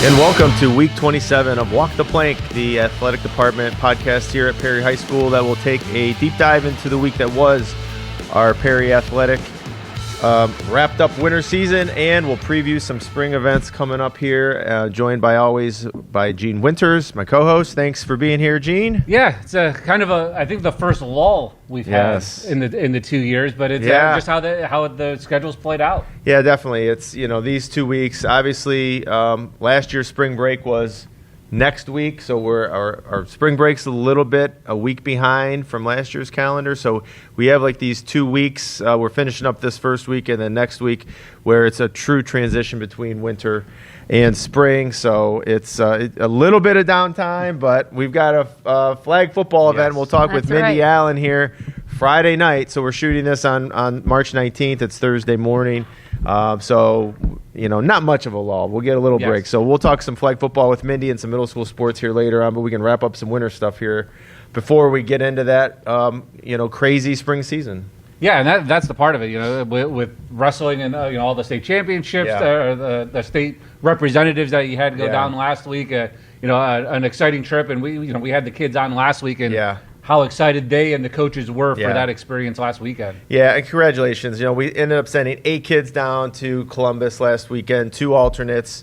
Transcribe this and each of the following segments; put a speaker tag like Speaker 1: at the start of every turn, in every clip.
Speaker 1: And welcome to week 27 of Walk the Plank, the athletic department podcast here at Perry High School that will take a deep dive into the week that was our Perry Athletic wrapped up winter season, and we'll preview some spring events coming up here, joined by Gene Winters, my co-host. Thanks for being here, Gene.
Speaker 2: Yeah, it's I think the first lull we've had in the 2 years, but it's just how the schedule's played out.
Speaker 1: Yeah, definitely. It's, these 2 weeks, obviously last year's spring break was next week, so our spring break's a week behind from last year's calendar. So we have like these 2 weeks. We're finishing up this first week and then next week where it's a true transition between winter and spring. So it's a little bit of downtime, but we've got a flag football event. We'll talk with Mindy Allen here Friday night. So we're shooting this on March 19th. It's Thursday morning. So not much of a lull. We'll get a little break. So we'll talk some flag football with Mindy and some middle school sports here later on, but we can wrap up some winter stuff here before we get into that, crazy spring season. Yeah,
Speaker 2: and that's the part of it, with wrestling and all the state championships, the state representatives that you had to go down last week. An exciting trip, and we had the kids on last week, and how excited they and the coaches were for that experience last weekend. Yeah, and congratulations.
Speaker 1: We ended up sending 8 kids down to Columbus last weekend, 2 alternates,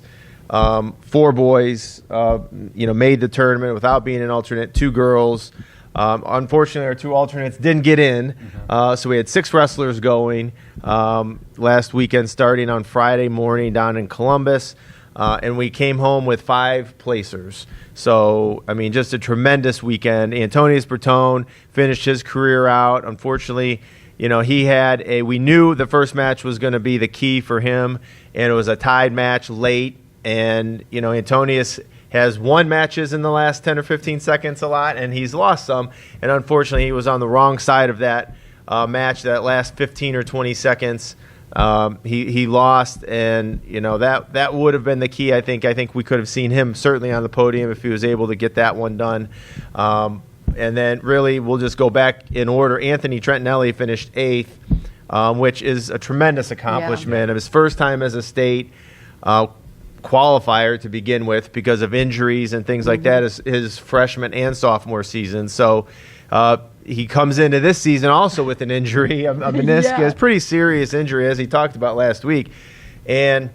Speaker 1: 4 boys, made the tournament without being an alternate, 2 girls. Unfortunately, our 2 alternates didn't get in, so we had 6 wrestlers going last weekend, starting on Friday morning down in Columbus, and we came home with 5 placers. So, just a tremendous weekend. Antonius Bertone finished his career out. Unfortunately, we knew the first match was going to be the key for him, and it was a tied match late. And, Antonius has won matches in the last 10 or 15 seconds a lot, and he's lost some. And unfortunately, he was on the wrong side of that match, that last 15 or 20 seconds. He lost, and that would have been the key. I think we could have seen him certainly on the podium if he was able to get that one done. And then really we'll just go back in order. Anthony Trentinelli finished 8th, which is a tremendous accomplishment of his first time as a state qualifier to begin with because of injuries and things like that, his freshman and sophomore season. So he comes into this season also with an injury, a meniscus, pretty serious injury, as he talked about last week. And,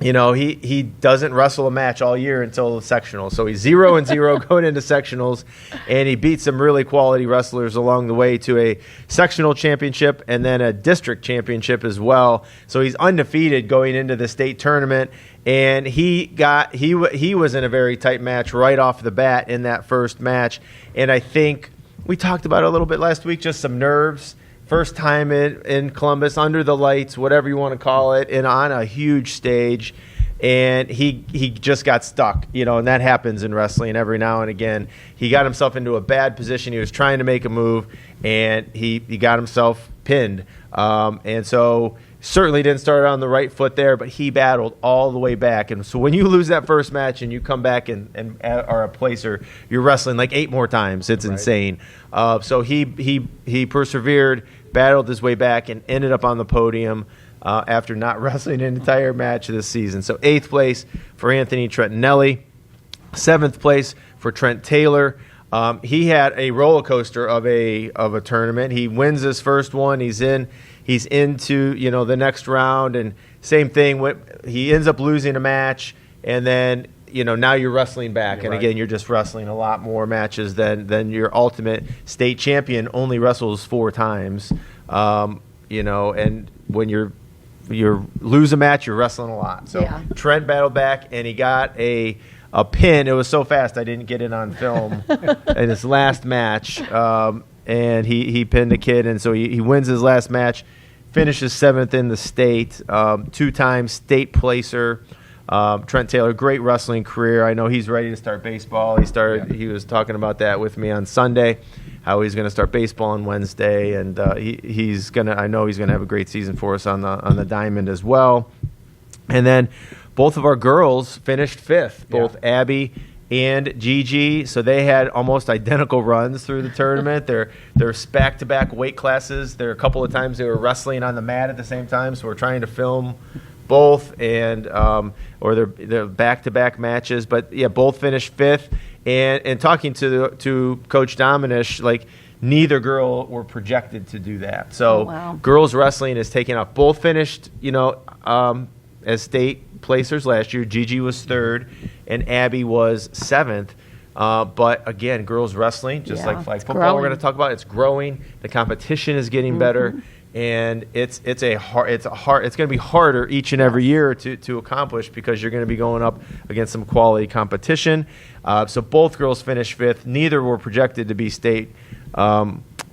Speaker 1: he doesn't wrestle a match all year until the sectionals. So he's 0-0 going into sectionals, and he beat some really quality wrestlers along the way to a sectional championship and then a district championship as well. So he's undefeated going into the state tournament. And he was in a very tight match right off the bat in that first match. And I think we talked about it a little bit last week, just some nerves. First time in Columbus, under the lights, whatever you want to call it, and on a huge stage. And he just got stuck, and that happens in wrestling every now and again. He got himself into a bad position. He was trying to make a move, and he got himself pinned. And so certainly didn't start on the right foot there, but he battled all the way back. And so when you lose that first match and you come back and are a placer, you're wrestling like 8 more times. It's insane. So he persevered, battled his way back, and ended up on the podium after not wrestling an entire match this season. So 8th place for Anthony Trentinelli, 7th place for Trent Taylor. He had a roller coaster of a tournament. He wins his first one. He's into the next round, and same thing. He ends up losing a match, and then now you're wrestling back, and again you're just wrestling a lot more matches than your ultimate state champion only wrestles 4 times. And when you lose a match, you're wrestling a lot. So Trent battled back, and he got a pin. It was so fast I didn't get it on film in his last match. And he pinned a kid, and so he wins his last match, finishes 7th in the state, 2-time state placer. Trent Taylor, great wrestling career. I know he's ready to start baseball. He was talking about that with me on Sunday, how he's going to start baseball on Wednesday, and I know he's gonna have a great season for us on the diamond as well. And then both of our girls finished 5th, both Abby and Gigi, so they had almost identical runs through the tournament. They're back-to-back weight classes. There are a couple of times they were wrestling on the mat at the same time, so we're trying to film both, and or they're back-to-back matches. But yeah, both finished 5th. And talking to Coach Dominish, like, neither girl were projected to do that. So girls wrestling is taking off. Both finished, as state placers last year. Gigi was 3rd, and Abby was 7th. But again, girls wrestling, just like flag football, growing. We're going to talk about. It's growing. The competition is getting better, and it's going to be harder each and every year to accomplish, because you're going to be going up against some quality competition. So both girls finished 5th. Neither were projected to be state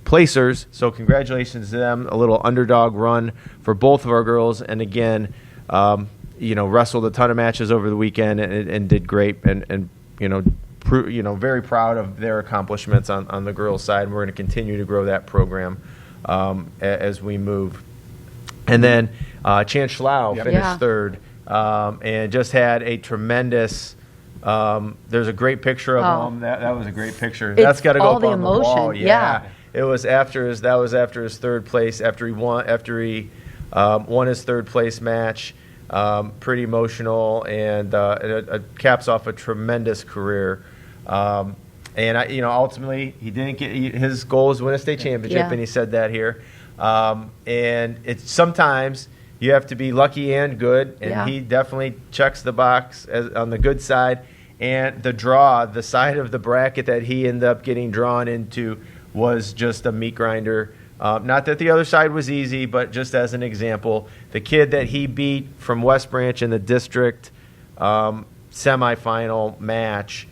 Speaker 1: placers. So congratulations to them. A little underdog run for both of our girls, and again, wrestled a ton of matches over the weekend and did great, and very proud of their accomplishments on the girls' side. And we're going to continue to grow that program as we move. And then Chance Schlau finished 3rd and just had a tremendous. There's a great picture of him. That was a great picture. That's got to go up on the wall. Yeah. It was after his 3rd place. After he won his 3rd place match. Pretty emotional, and it caps off a tremendous career. And ultimately, he didn't get his goal was to win a state championship, and he said that here. And it's sometimes you have to be lucky and good, and he definitely checks the box on the good side. And the side of the bracket that he ended up getting drawn into was just a meat grinder. Not that the other side was easy, but just as an example, the kid that he beat from West Branch in the district semifinal match,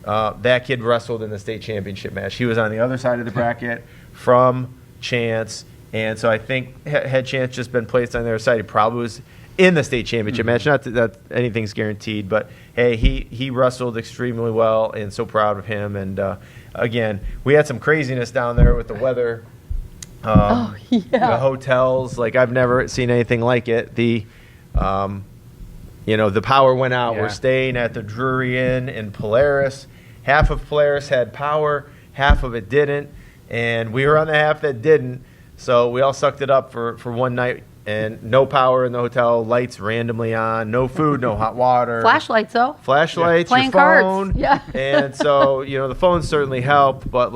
Speaker 1: that kid wrestled in the state championship match. He was on the other side of the bracket from Chance, and so I think had Chance just been placed on the other side, he probably was in the state championship match. Not that anything's guaranteed, but hey, he wrestled extremely well, and so proud of him. And again, we had some craziness down there with the weather. The hotels, like I've never seen anything like it. The power went out. Yeah. We're staying at the Drury Inn in Polaris. Half of Polaris had power, half of it didn't, and we were on the half that didn't. So we all sucked it up for one night, and no power in the hotel, lights randomly on, no food, no hot water.
Speaker 3: Flashlights, though.
Speaker 1: Flashlights,
Speaker 3: playing
Speaker 1: your phone.
Speaker 3: Cards. Yeah.
Speaker 1: And so, the phones certainly helped, but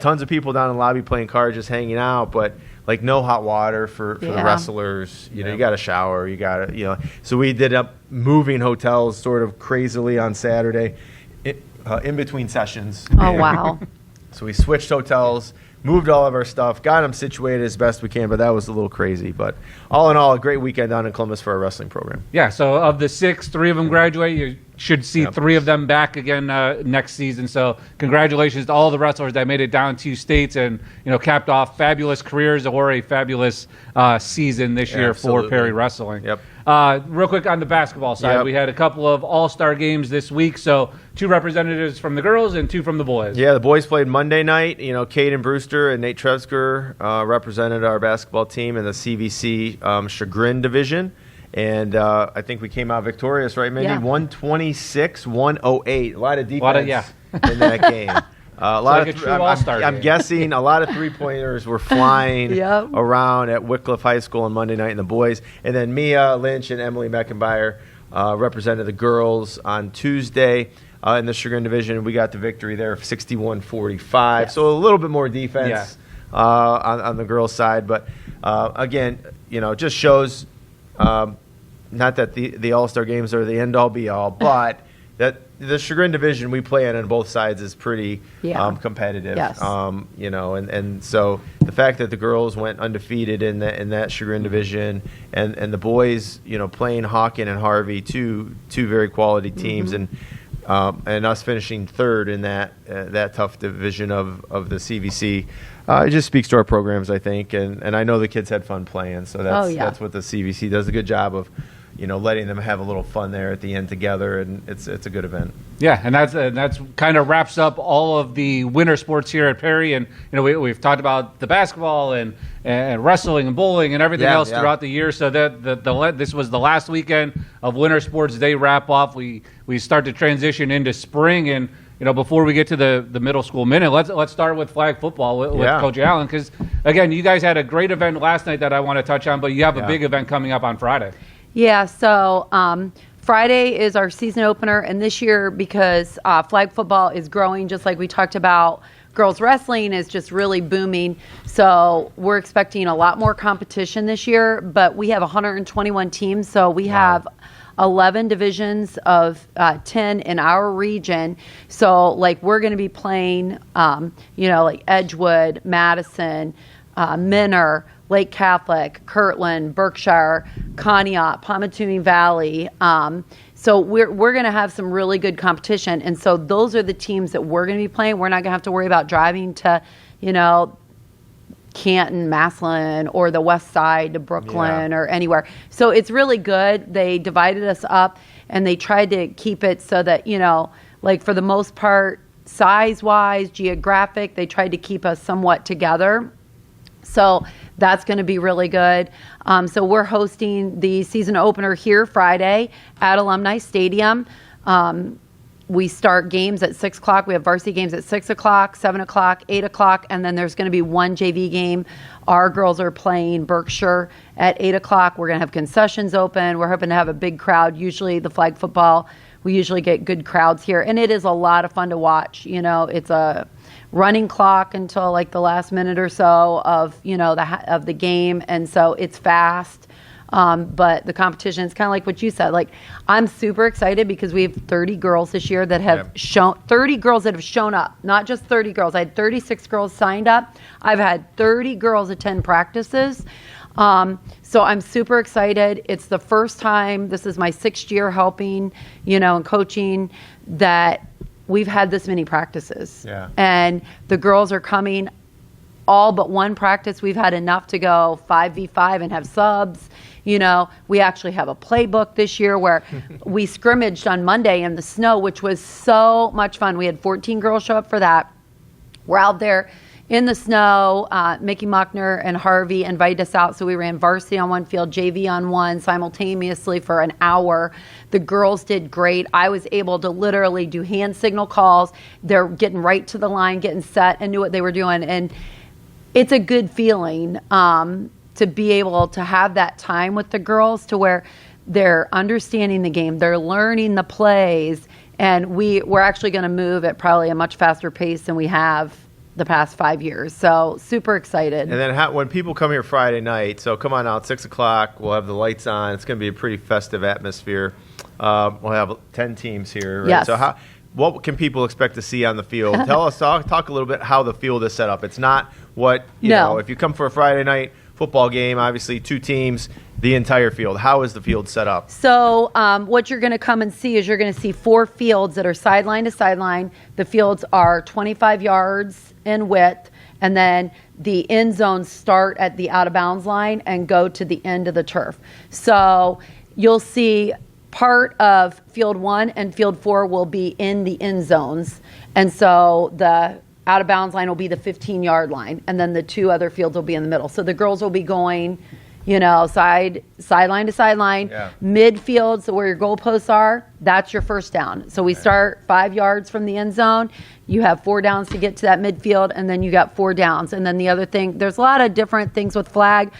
Speaker 1: tons of people down in the lobby playing cards, just hanging out, but no hot water for the wrestlers. You got to shower. You got to, So we ended up moving hotels sort of crazily on Saturday in between sessions.
Speaker 3: Oh, wow.
Speaker 1: So we switched hotels, moved all of our stuff, got them situated as best we can, but that was a little crazy. But all in all, a great weekend down in Columbus for our wrestling program.
Speaker 2: Yeah, so of the 6, 3 of them graduate. You should see 3 of them back again next season. So congratulations to all the wrestlers that made it down 2 states and capped off fabulous careers or a fabulous season this year for Perry Wrestling.
Speaker 1: Yep.
Speaker 2: Real quick on the basketball side, we had a couple of all-star games this week. So 2 representatives from the girls and 2 from the boys.
Speaker 1: Yeah, the boys played Monday night. Caden Brewster and Nate Trevsker represented our basketball team in the CVC Chagrin division. And I think we came out victorious, right, Mindy? 126-108. A lot of defense in that game. I'm guessing a lot of three-pointers were flying around at Wycliffe High School on Monday night in the boys. And then Mia Lynch and Emily Meckenbauer represented the girls on Tuesday in the Chagrin division. We got the victory there of 61-45. Yes. So a little bit more defense on the girls' side. But, again, it just shows not that the All-Star games are the end-all, be-all, but that the Chagrin division we play in on both sides is pretty competitive.
Speaker 3: Yes.
Speaker 1: And so the fact that the girls went undefeated in that Chagrin division, and the boys, playing Hawken and Harvey, two very quality teams, and us finishing 3rd in that tough division of the CVC. It just speaks to our programs, I think, and I know the kids had fun playing. So that's what the CVC does a good job of. Letting them have a little fun there at the end together, and it's a good event.
Speaker 2: Yeah, and that's kind of wraps up all of the winter sports here at Perry. And we've talked about the basketball and wrestling and bowling and everything else throughout the year. So this was the last weekend of winter sports. They wrap off. We start to transition into spring, and before we get to the middle school minute, let's start with flag football with Coach Allen, because again, you guys had a great event last night that I want to touch on, but you have a big event coming up on Friday.
Speaker 3: Yeah, so Friday is our season opener, and this year, because flag football is growing, just like we talked about, girls wrestling is just really booming. So we're expecting a lot more competition this year, but we have 121 teams, so we have 11 divisions of 10 in our region. So like we're going to be playing, like Edgewood, Madison, Menor, Lake Catholic, Kirtland, Berkshire, Conneaut, Pontotoc Valley. So we're going to have some really good competition. And so those are the teams that we're going to be playing. We're not going to have to worry about driving to, Canton, Massillon, or the west side to Brooklyn or anywhere. So it's really good. They divided us up, and they tried to keep it so that, like for the most part, size-wise, geographic, they tried to keep us somewhat together. So that's going to be really good. So we're hosting the season opener here Friday at Alumni Stadium. We start games at 6 o'clock. We have varsity games at 6 o'clock, 7 o'clock, 8 o'clock, and then there's going to be one JV game. Our girls are playing Berkshire at 8 o'clock. We're going to have concessions open. We're hoping to have a big crowd. Usually the flag football, we usually get good crowds here, and it is a lot of fun to watch. It's a running clock until like the last minute or so of the game, and so it's fast. But the competition is kind of like what you said. Like, I'm super excited because we have 30 girls this year that have shown 30 girls that have shown up. Not just 30 girls. I had 36 girls signed up. I've had 30 girls attend practices. So I'm super excited. It's the first time. This is my 6th year helping, and coaching, that we've had this many practices.
Speaker 1: Yeah.
Speaker 3: And the girls are coming. All but one practice, we've had enough to go 5v5 and have subs. We actually have a playbook this year where we scrimmaged on Monday in the snow, which was so much fun. We had 14 girls show up for that. We're out there in the snow. Mickey Mockner and Harvey invited us out, so we ran varsity on one field, JV on one, simultaneously for an hour. The girls did great. I was able to literally do hand signal calls. They're getting right to the line, getting set, and knew what they were doing. And it's a good feeling to be able to have that time with the girls to where they're understanding the game, they're learning the plays, and we're actually going to move at probably a much faster pace than we have the past 5 years. So super excited.
Speaker 1: And then when people come here Friday night, so come on out, 6 o'clock, we'll have the lights on. It's going to be a pretty festive atmosphere. We'll have 10 teams here. Right?
Speaker 3: Yes.
Speaker 1: So what can people expect to see on the field? Talk a little bit how the field is set up. It's not what, if you come for a Friday night football game, obviously 2 teams, the entire field. How is the field set up?
Speaker 3: So what you're going to come and see is you're going to see 4 fields that are sideline to sideline. The fields are 25 yards in width, and then the end zones start at the out of bounds line and go to the end of the turf. So you'll see part of field 1 and field 4 will be in the end zones. And so the out of bounds line will be the 15-yard line, and then the 2 other fields will be in the middle. So the girls will be going, sideline to sideline, midfield, so where your goalposts are, that's your first down. So we start 5 yards from the end zone. You have 4 downs to get to that midfield, and then you got 4 downs. And then the other thing, there's a lot of different things with flag.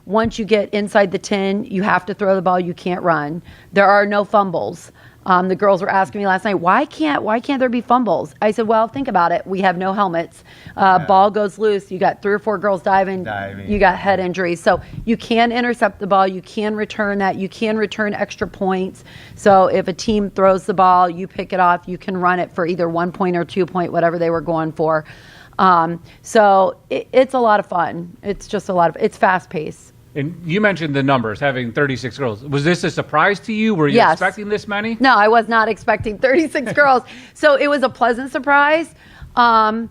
Speaker 3: Once you get inside the 10, you have to throw the ball. You can't run. There are no fumbles. The girls were asking me last night, why can't there be fumbles? I said, well, think about it. We have no helmets. Ball goes loose. You got 3 or 4 girls diving. You got head injuries. So you can intercept the ball. You can return that. You can return extra points. So if a team throws the ball, you pick it off. You can run it for either 1 point or 2 point, whatever they were going for. So it's a lot of fun. It's just it's fast paced.
Speaker 2: And you mentioned the numbers, having 36 girls. Was this a surprise to you? Were you expecting this many?
Speaker 3: No, I was not expecting 36 girls. So it was a pleasant surprise. And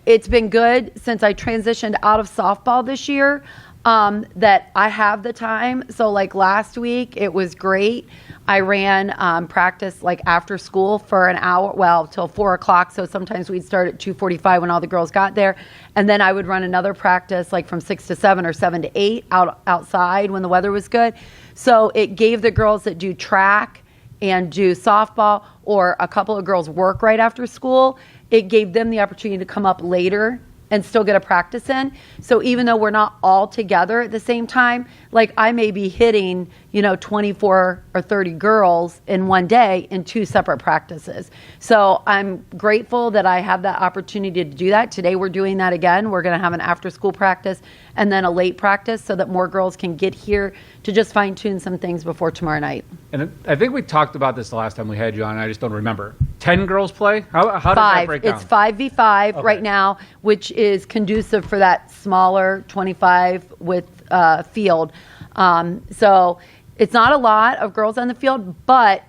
Speaker 3: it's been good since I transitioned out of softball this year, that I have the time. So like last week, it was great. I ran practice like after school for an hour, till 4 o'clock. So sometimes we'd start at 2:45 when all the girls got there. And then I would run another practice like from 6 to 7 or 7 to 8 outside when the weather was good. So it gave the girls that do track and do softball, or a couple of girls work right after school, it gave them the opportunity to come up later and still get a practice in. So even though we're not all together at the same time, like I may be hitting, 24 or 30 girls in one day in 2 separate practices. So I'm grateful that I have that opportunity to do that. Today we're doing that again. We're going to have an after school practice and then a late practice so that more girls can get here to just fine tune some things before tomorrow night.
Speaker 2: And I think we talked about this the last time we had you on. I just don't remember. 10 girls play? How does that break down?
Speaker 3: It's 5v5 right now, which is conducive for that smaller 25 with field. So it's not a lot of girls on the field, but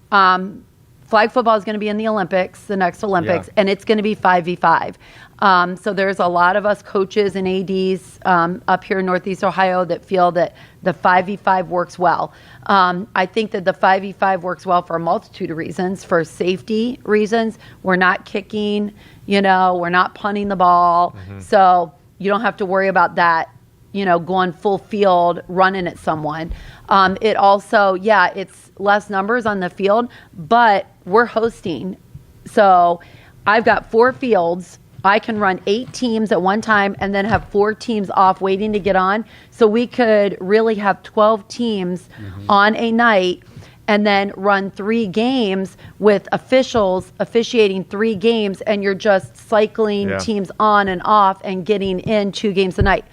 Speaker 3: flag football is going to be in the Olympics, the next Olympics, and it's going to be 5v5. So there's a lot of us coaches and ADs up here in Northeast Ohio that feel that the 5v5 works well. I think that the 5v5 works well for a multitude of reasons. For safety reasons, we're not kicking, we're not punting the ball. So you don't have to worry about that, going full field, running at someone. It also, it's less numbers on the field, but we're hosting. So I've got 4 fields. I can run 8 teams at one time and then have 4 teams off waiting to get on. So we could really have 12 teams on a night and then run 3 games with officials officiating 3 games, and you're just cycling teams on and off and getting in 2 games a night.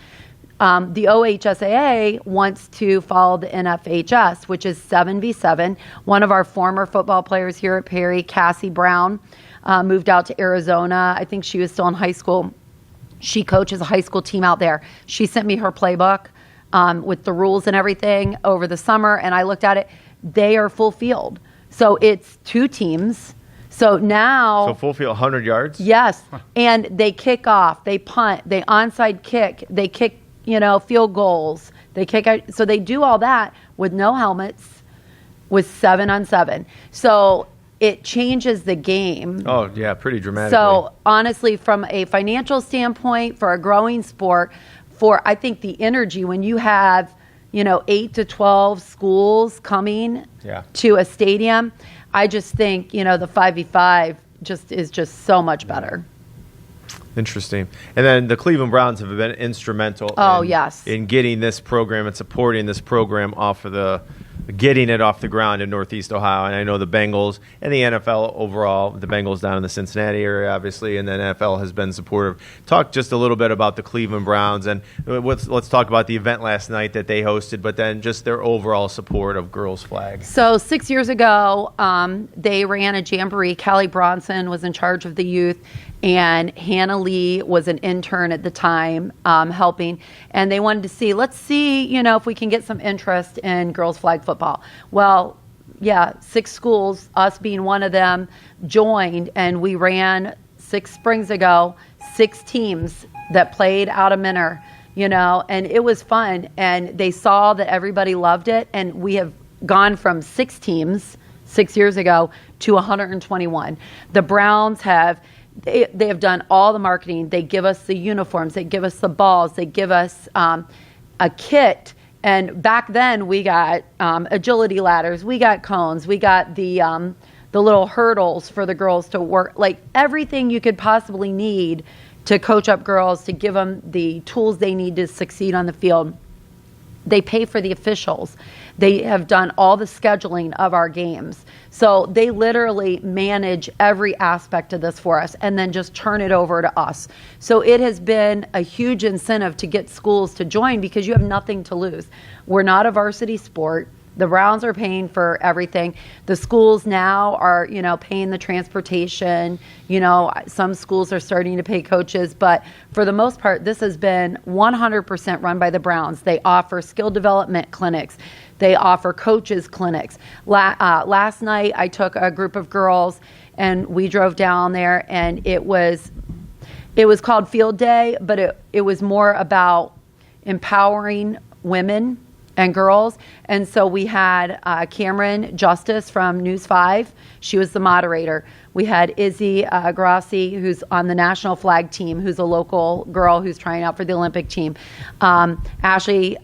Speaker 3: The OHSAA wants to follow the NFHS, which is 7v7. One of our former football players here at Perry, Cassie Brown, moved out to Arizona. I think she was still in high school. She coaches a high school team out there. She sent me her playbook with the rules and everything over the summer, and I looked at it. They are full field. So it's 2 teams. So now...
Speaker 1: So full field, 100 yards?
Speaker 3: Yes. And they kick off, they punt, they onside kick, they kick, field goals. They kick out. So they do all that with no helmets, with 7-on-7. So it changes the game.
Speaker 1: Oh, yeah, pretty dramatically.
Speaker 3: So honestly, from a financial standpoint, for a growing sport, I think the energy when you have, 8 to 12 schools coming to a stadium, I just think, the 5v5 is just so much better.
Speaker 1: Interesting. And then the Cleveland Browns have been instrumental in getting this program and supporting this program getting it off the ground in Northeast Ohio. And I know the Bengals and the NFL overall, the Bengals down in the Cincinnati area, obviously, and then NFL has been supportive. Talk just a little bit about the Cleveland Browns, and let's talk about the event last night that they hosted, but then just their overall support of girls flag.
Speaker 3: So 6 years ago, they ran a jamboree. Callie Bronson was in charge of the youth, and Hannah Lee was an intern at the time helping. And they wanted to see, let's see, if we can get some interest in girls flag football. Well, 6 schools, us being one of them, joined, and we ran 6 springs ago, 6 teams that played out of Minner, and it was fun. And they saw that everybody loved it, and we have gone from 6 teams 6 years ago to 121. The Browns have... They have done all the marketing. They give us the uniforms. They give us the balls. They give us a kit. And back then, we got agility ladders. We got cones. We got the little hurdles for the girls to work. Like everything you could possibly need to coach up girls, to give them the tools they need to succeed on the field. They pay for the officials. They have done all the scheduling of our games. So they literally manage every aspect of this for us and then just turn it over to us. So it has been a huge incentive to get schools to join because you have nothing to lose. We're not a varsity sport. The Browns are paying for everything. The schools now are, paying the transportation. Some schools are starting to pay coaches, but for the most part, this has been 100% run by the Browns. They offer skill development clinics. They offer coaches clinics. Last night, I took a group of girls and we drove down there, and it was called Field Day, but it was more about empowering women and girls. And so we had Cameron Justice from News 5. She was the moderator. We had Izzy Grassi, who's on the national flag team, who's a local girl who's trying out for the Olympic team. Ashley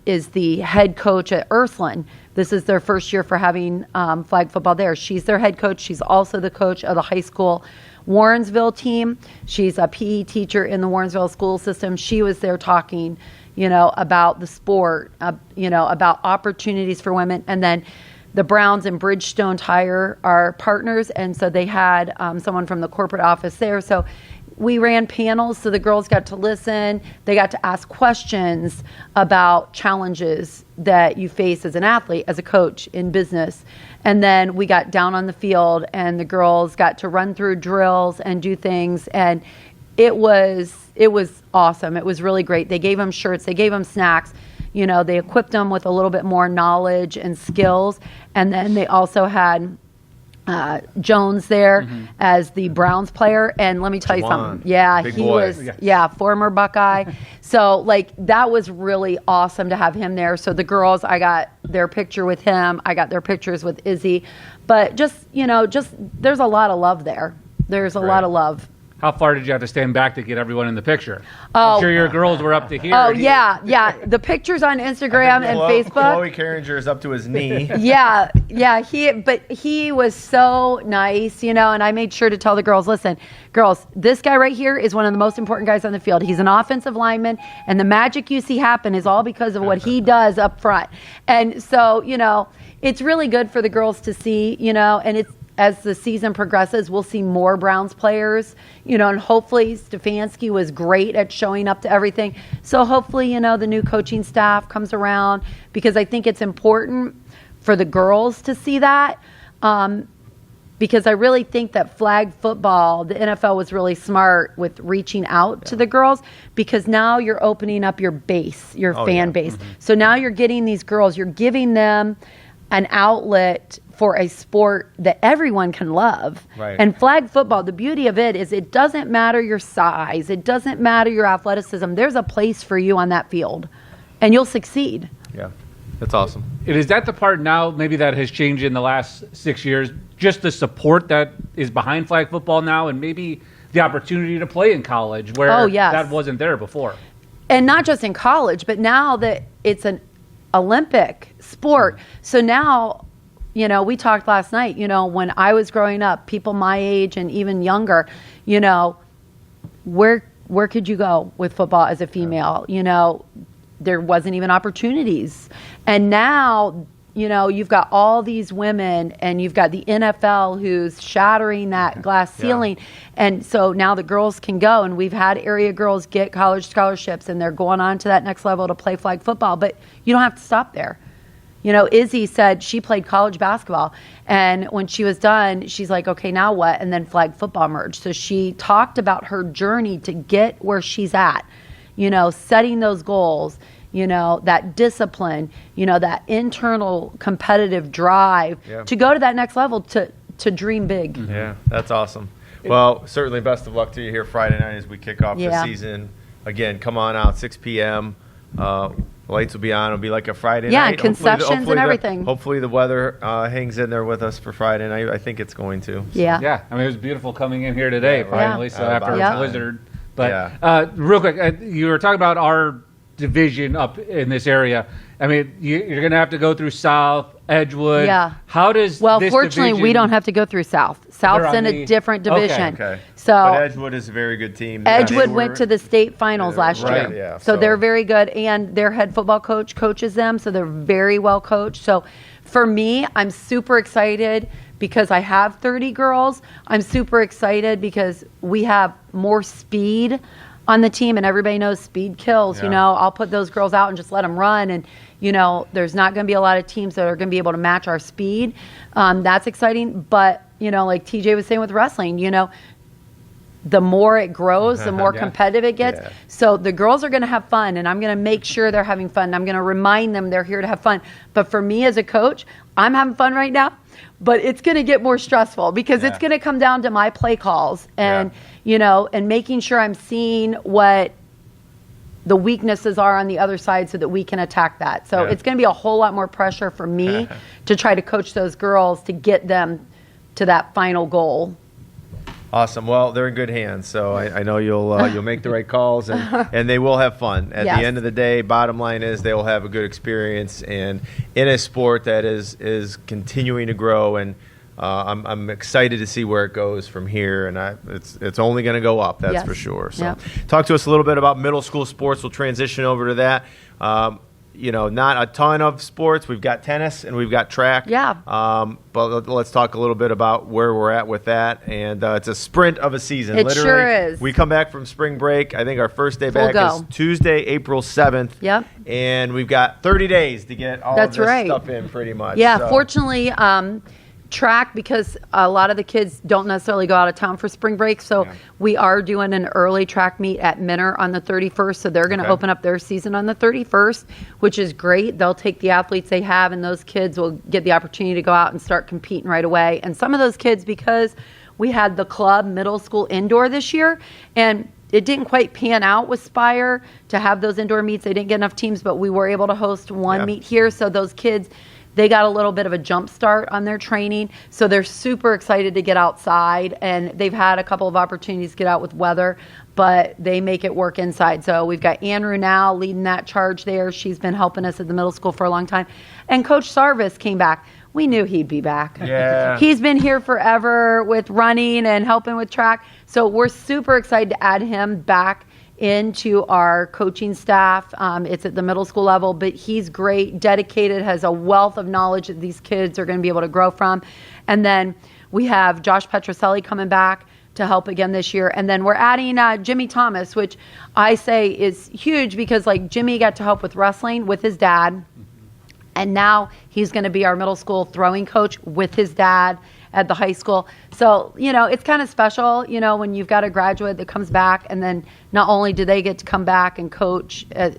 Speaker 3: is the head coach at Ursuline. This is their first year for having flag football there. She's their head coach. She's also the coach of the high school Warrensville team. She's a PE teacher in the Warrensville school system. She was there talking, about the sport, about opportunities for women. And then the Browns and Bridgestone Tire are partners, and so they had someone from the corporate office there. So we ran panels, so the girls got to listen. They got to ask questions about challenges that you face as an athlete, as a coach in business. And then we got down on the field, and the girls got to run through drills and do things. And it was awesome. It was really great. They gave them shirts. They gave them snacks. They equipped them with a little bit more knowledge and skills. And then they also had Jones there as the Browns player. And let me tell you something. Yeah,
Speaker 1: Big
Speaker 3: he
Speaker 1: boy.
Speaker 3: was, former Buckeye. So, that was really awesome to have him there. So the girls, I got their picture with him. I got their pictures with Izzy. But just there's a lot of love there. There's a lot of love.
Speaker 2: How far did you have to stand back to get everyone in the picture? I'm sure your girls were up to here.
Speaker 3: Oh, yeah. The pictures on Instagram and Facebook.
Speaker 1: Chloe Carringer is up to his knee.
Speaker 3: Yeah. He was so nice, and I made sure to tell the girls, listen, girls, this guy right here is one of the most important guys on the field. He's an offensive lineman, and the magic you see happen is all because of what he does up front. And so, it's really good for the girls to see, and it's, as the season progresses, we'll see more Browns players, and hopefully Stefanski was great at showing up to everything. So hopefully, the new coaching staff comes around, because I think it's important for the girls to see that, because I really think that flag football, the NFL was really smart with reaching out to the girls, because now you're opening up your base, your fan base. So now you're getting these girls, you're giving them an outlet for a sport that everyone can love.
Speaker 1: Right.
Speaker 3: And flag football, the beauty of it is it doesn't matter your size. It doesn't matter your athleticism. There's a place for you on that field, and you'll succeed.
Speaker 1: Yeah, that's awesome.
Speaker 2: And is that the part now maybe that has changed in the last 6 years? Just the support that is behind flag football now, and maybe the opportunity to play in college where that wasn't there before.
Speaker 3: And not just in college, but now that it's an Olympic sport. So now, we talked last night, when I was growing up, people my age and even younger, where could you go with football as a female? There wasn't even opportunities. And now, you've got all these women, and you've got the NFL who's shattering that glass ceiling. And so now the girls can go, and we've had area girls get college scholarships, and they're going on to that next level to play flag football. But you don't have to stop there. Izzy said she played college basketball, and when she was done, she's like, okay, now what? And then flag football emerged. So she talked about her journey to get where she's at, setting those goals, that discipline, that internal competitive drive to go to that next level, to dream big.
Speaker 1: Yeah, that's awesome. Well, certainly best of luck to you here Friday night as we kick off the season. Again, come on out, 6 p.m. Lights will be on. It'll be like a Friday night.
Speaker 3: Yeah, concessions and everything.
Speaker 1: Hopefully the weather hangs in there with us for Friday night. I think it's going to. So.
Speaker 3: Yeah.
Speaker 2: I mean, it was beautiful coming in here today, finally. So after a blizzard. But real quick, you were talking about our division up in this area. I mean, you're going to have to go through South, Edgewood.
Speaker 3: Yeah.
Speaker 2: How does this
Speaker 3: fortunately,
Speaker 2: division...
Speaker 3: we don't have to go through South. South's in a different division.
Speaker 1: Okay.
Speaker 3: So,
Speaker 1: but Edgewood is a very good team.
Speaker 3: Edgewood went to the state finals last year.
Speaker 1: Yeah,
Speaker 3: so they're very good, and their head football coach coaches them, so they're very well coached. So for me, I'm super excited because I have 30 girls. I'm super excited because we have more speed on the team, and everybody knows speed kills. I'll put those girls out and just let them run, and there's not going to be a lot of teams that are going to be able to match our speed. That's exciting, but like TJ was saying with wrestling, the more it grows, the more competitive it gets. Yeah. So the girls are going to have fun, and I'm going to make sure they're having fun. I'm going to remind them they're here to have fun. But for me as a coach, I'm having fun right now, but it's going to get more stressful because it's going to come down to my play calls and, and making sure I'm seeing what the weaknesses are on the other side so that we can attack that. So it's going to be a whole lot more pressure for me to try to coach those girls to get them to that final goal.
Speaker 1: Awesome. Well, they're in good hands, so I know you'll make the right calls, and they will have fun. At the end of the day, bottom line is they will have a good experience and in a sport that is continuing to grow. And I'm excited to see where it goes from here, and it's only going to go up. That's for sure. So, talk to us a little bit about middle school sports. We'll transition over to that. Not a ton of sports. We've got tennis and we've got track.
Speaker 3: Yeah.
Speaker 1: But let's talk a little bit about where we're at with that. And it's a sprint of a season.
Speaker 3: It
Speaker 1: Literally,
Speaker 3: sure is.
Speaker 1: We come back from spring break. I think our first day back is Tuesday, April 7th.
Speaker 3: Yep.
Speaker 1: And we've got 30 days to get all of this stuff in, pretty much.
Speaker 3: Yeah.
Speaker 1: So.
Speaker 3: Fortunately, track, because a lot of the kids don't necessarily go out of town for spring break, so we are doing an early track meet at Minner on the 31st, so they're going to open up their season on the 31st, which is great. They'll take the athletes they have, and those kids will get the opportunity to go out and start competing right away. And some of those kids, because we had the club middle school indoor this year, and it didn't quite pan out with Spire to have those indoor meets. They didn't get enough teams, but we were able to host one meet here, so those kids, they got a little bit of a jump start on their training, so they're super excited to get outside, and they've had a couple of opportunities to get out with weather, but they make it work inside. So we've got Andrew now leading that charge there. She's been helping us at the middle school for a long time. And Coach Sarvis came back. We knew he'd be back.
Speaker 1: Yeah.
Speaker 3: He's been here forever with running and helping with track, so we're super excited to add him back into our coaching staff. It's at the middle school level, but he's great, dedicated, has a wealth of knowledge that these kids are going to be able to grow from. And then we have Josh Petroselli coming back to help again this year. And then we're adding Jimmy Thomas, which I say is huge because Jimmy got to help with wrestling with his dad. And now he's going to be our middle school throwing coach with his dad at the high school. So, it's kind of special, when you've got a graduate that comes back, and then not only do they get to come back and coach at,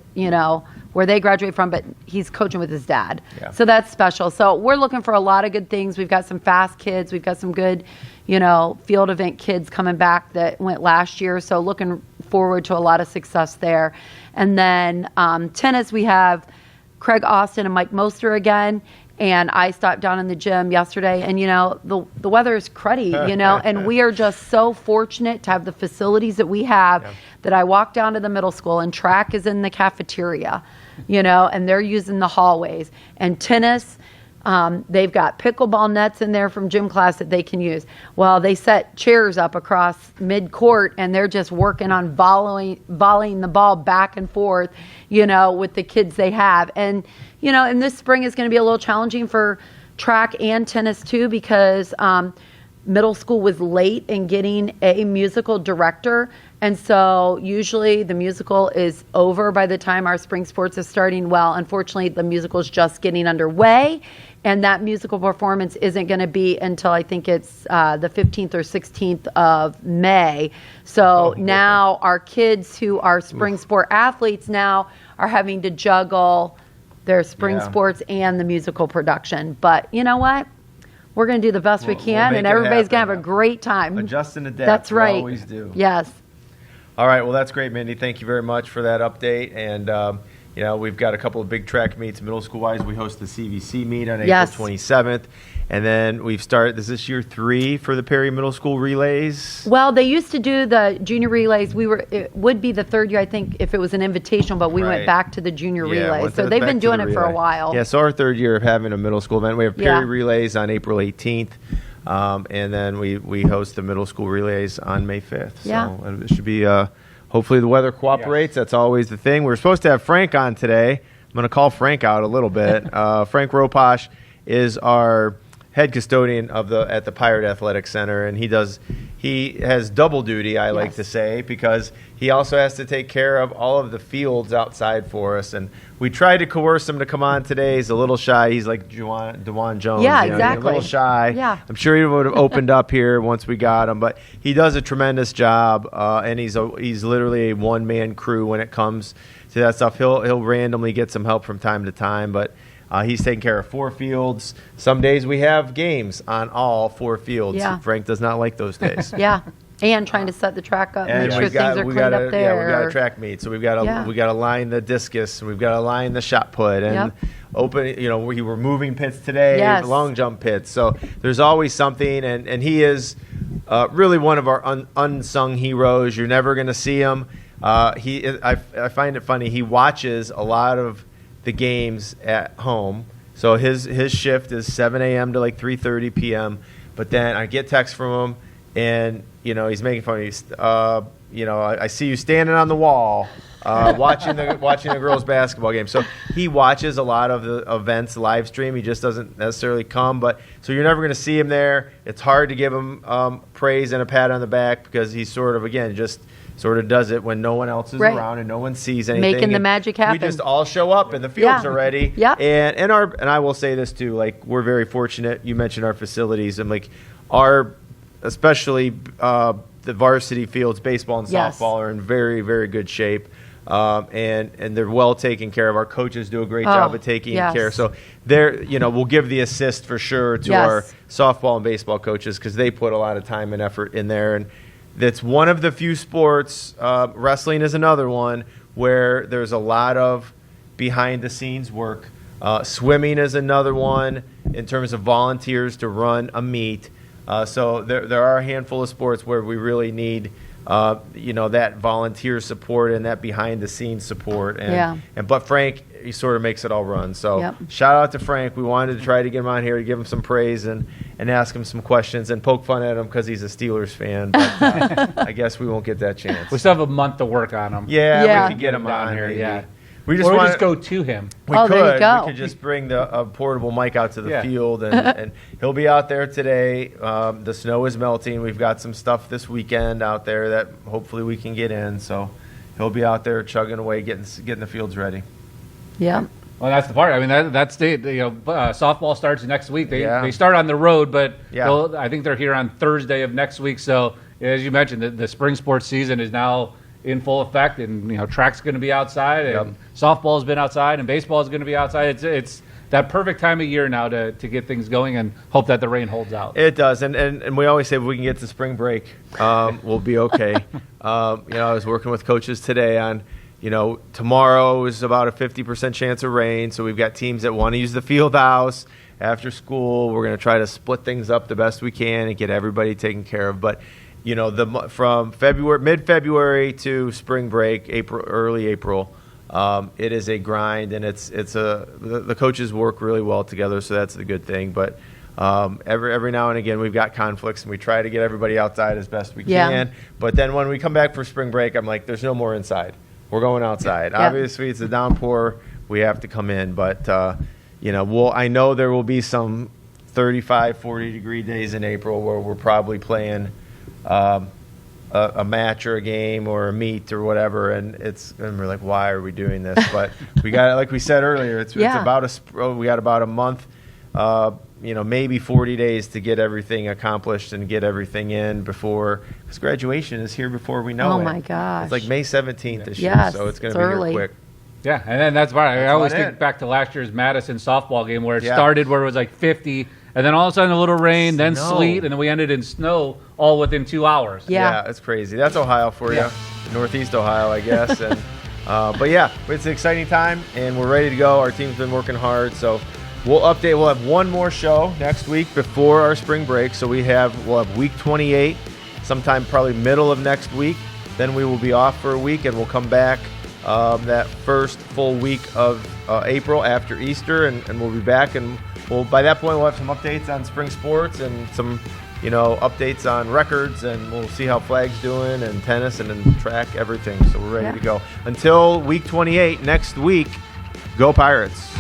Speaker 3: where they graduate from, but he's coaching with his dad. Yeah. So that's special. So we're looking for a lot of good things. We've got some fast kids. We've got some good, field event kids coming back that went last year. So looking forward to a lot of success there. And then tennis, we have Craig Austin and Mike Moster again. And I stopped down in the gym yesterday, and the weather is cruddy, and we are just so fortunate to have the facilities that we have. That I walk down to the middle school, and track is in the cafeteria, and they're using the hallways. And tennis, they've got pickleball nets in there from gym class that they can use. Well, they set chairs up across mid-court, and they're just working on volleying the ball back and forth, with the kids they have. And, and this spring is going to be a little challenging for track and tennis, too, because middle school was late in getting a musical director. And so usually the musical is over by the time our spring sports is starting. Well, unfortunately, the musical is just getting underway. And that musical performance isn't going to be until I think it's the 15th or 16th of May. So now our kids who are spring sport athletes now are having to juggle their spring sports and the musical production. But you know what? We're going to do the best we can, and everybody's going to have a great time.
Speaker 1: Adjust and adapt.
Speaker 3: That's right.
Speaker 1: We always do.
Speaker 3: Yes.
Speaker 1: All right. Well, that's great, Mindy. Thank you very much for that update. And, we've got a couple of big track meets middle school-wise. We host the CVC meet on April 27th. And then we've started, is this year 3 for the Perry Middle School relays?
Speaker 3: Well, they used to do the junior relays. It would be the third year, I think, if it was an invitational, but we went back to the junior relays. So they've been doing it for a while.
Speaker 1: Yeah, so our third year of having a middle school event. We have Perry relays on April 18th. And then we host the middle school relays on May 5th. So it should be, hopefully the weather cooperates. That's always the thing. We're supposed to have Frank on today. I'm going to call Frank out a little bit. Frank Roposh is our head custodian at the Pirate Athletic Center, and he has double duty, I like to say, because he also has to take care of all of the fields outside for us. And we tried to coerce him to come on today. He's a little shy. He's like DeJuan Jones.
Speaker 3: Yeah, exactly.
Speaker 1: A little shy.
Speaker 3: Yeah.
Speaker 1: I'm sure he would have opened up here once we got him, but he does a tremendous job, and he's literally a one-man crew when it comes to that stuff. He'll randomly get some help from time to time, but he's taking care of 4 fields. Some days we have games on all 4 fields.
Speaker 3: Yeah.
Speaker 1: Frank does not like those days.
Speaker 3: Yeah. And trying to set the track up, make sure things are cleaned up there.
Speaker 1: Yeah, we got a track meet, so we've got to line the discus, we've got to line the shot put, and open. We were moving pits today, long jump pits. So there's always something, and he is really one of our unsung heroes. You're never going to see him. I find it funny. He watches a lot of the games at home. So his shift is 7 a.m. to 3:30 p.m. But then I get text from him, and he's making fun of me. I see you standing on the wall. Watching the girls' basketball game. So he watches a lot of the events live stream. He just doesn't necessarily come. So you're never going to see him there. It's hard to give him praise and a pat on the back because he sort of does it when no one else is around and no one sees anything.
Speaker 3: Making the magic happen.
Speaker 1: We just all show up and the fields are ready.
Speaker 3: Yeah.
Speaker 1: And I will say this too. Like, we're very fortunate. You mentioned our facilities, and like especially the varsity fields, baseball and softball, are in very, very good shape. And they're well taken care of. Our coaches do a great job of taking care. So we'll give the assist for sure to our softball and baseball coaches because they put a lot of time and effort in there. And that's one of the few sports. Wrestling is another one where there's a lot of behind the scenes work. Swimming is another one in terms of volunteers to run a meet. So there are a handful of sports where we really need that volunteer support and that behind the scenes support. But Frank, he sort of makes it all run. So shout out to Frank. We wanted to try to get him on here to give him some praise and ask him some questions and poke fun at him because he's a Steelers fan. But I guess we won't get that chance.
Speaker 2: We still have a month to work on him.
Speaker 1: Yeah. We could get him on here.
Speaker 2: Maybe.
Speaker 1: Yeah.
Speaker 2: We just go to him.
Speaker 1: We could.
Speaker 3: There you go.
Speaker 1: We could just bring a portable mic out to the field, and he'll be out there today. The snow is melting. We've got some stuff this weekend out there that hopefully we can get in. So he'll be out there chugging away, getting the fields ready.
Speaker 3: Yeah.
Speaker 2: Well, that's the part. I mean, that's softball starts next week. They start on the road, but I think they're here on Thursday of next week. So as you mentioned, the spring sports season is now in full effect, and track's going to be outside, and softball's been outside, and baseball's going to be outside. It's that perfect time of year now to get things going and hope that the rain holds out.
Speaker 1: It does, and we always say if we can get to spring break, we'll be okay. I was working with coaches today on, tomorrow is about a 50% chance of rain, so we've got teams that want to use the field house after school. We're going to try to split things up the best we can and get everybody taken care of, but from mid-February to spring break, early April, it is a grind, and the coaches work really well together, so that's the good thing. But every now and again, we've got conflicts, and we try to get everybody outside as best we can. But then when we come back for spring break, I'm like, there's no more inside. We're going outside. Obviously, it's a downpour. We have to come in, but I know there will be some 35, 40-degree days in April where we're probably playing a match or a game or a meet or whatever, and we're like, why are we doing this? But we got, like we said earlier, it's about we got about a month, maybe 40 days to get everything accomplished and get everything in because graduation is here before we know it.
Speaker 3: Oh my gosh!
Speaker 1: It's like May 17th this year, so it's going to be
Speaker 3: early.
Speaker 1: here quick.
Speaker 2: Yeah, and then that's why I always think back to last year's Madison softball game where it started where it was like 50. And then all of a sudden a little rain, then sleet, and then we ended in snow all within 2 hours.
Speaker 1: Yeah, it's crazy. That's Ohio for you. Northeast Ohio, I guess. And but it's an exciting time, and we're ready to go. Our team's been working hard, so we'll update. We'll have one more show next week before our spring break. So we'll have week 28, sometime probably middle of next week. Then we will be off for a week, and we'll come back that first full week of April after Easter, and we'll be back. And by that point, we'll have some updates on spring sports and some, updates on records, and we'll see how flag's doing and tennis and then track, everything. So we're ready to go. Until week 28 next week, go Pirates.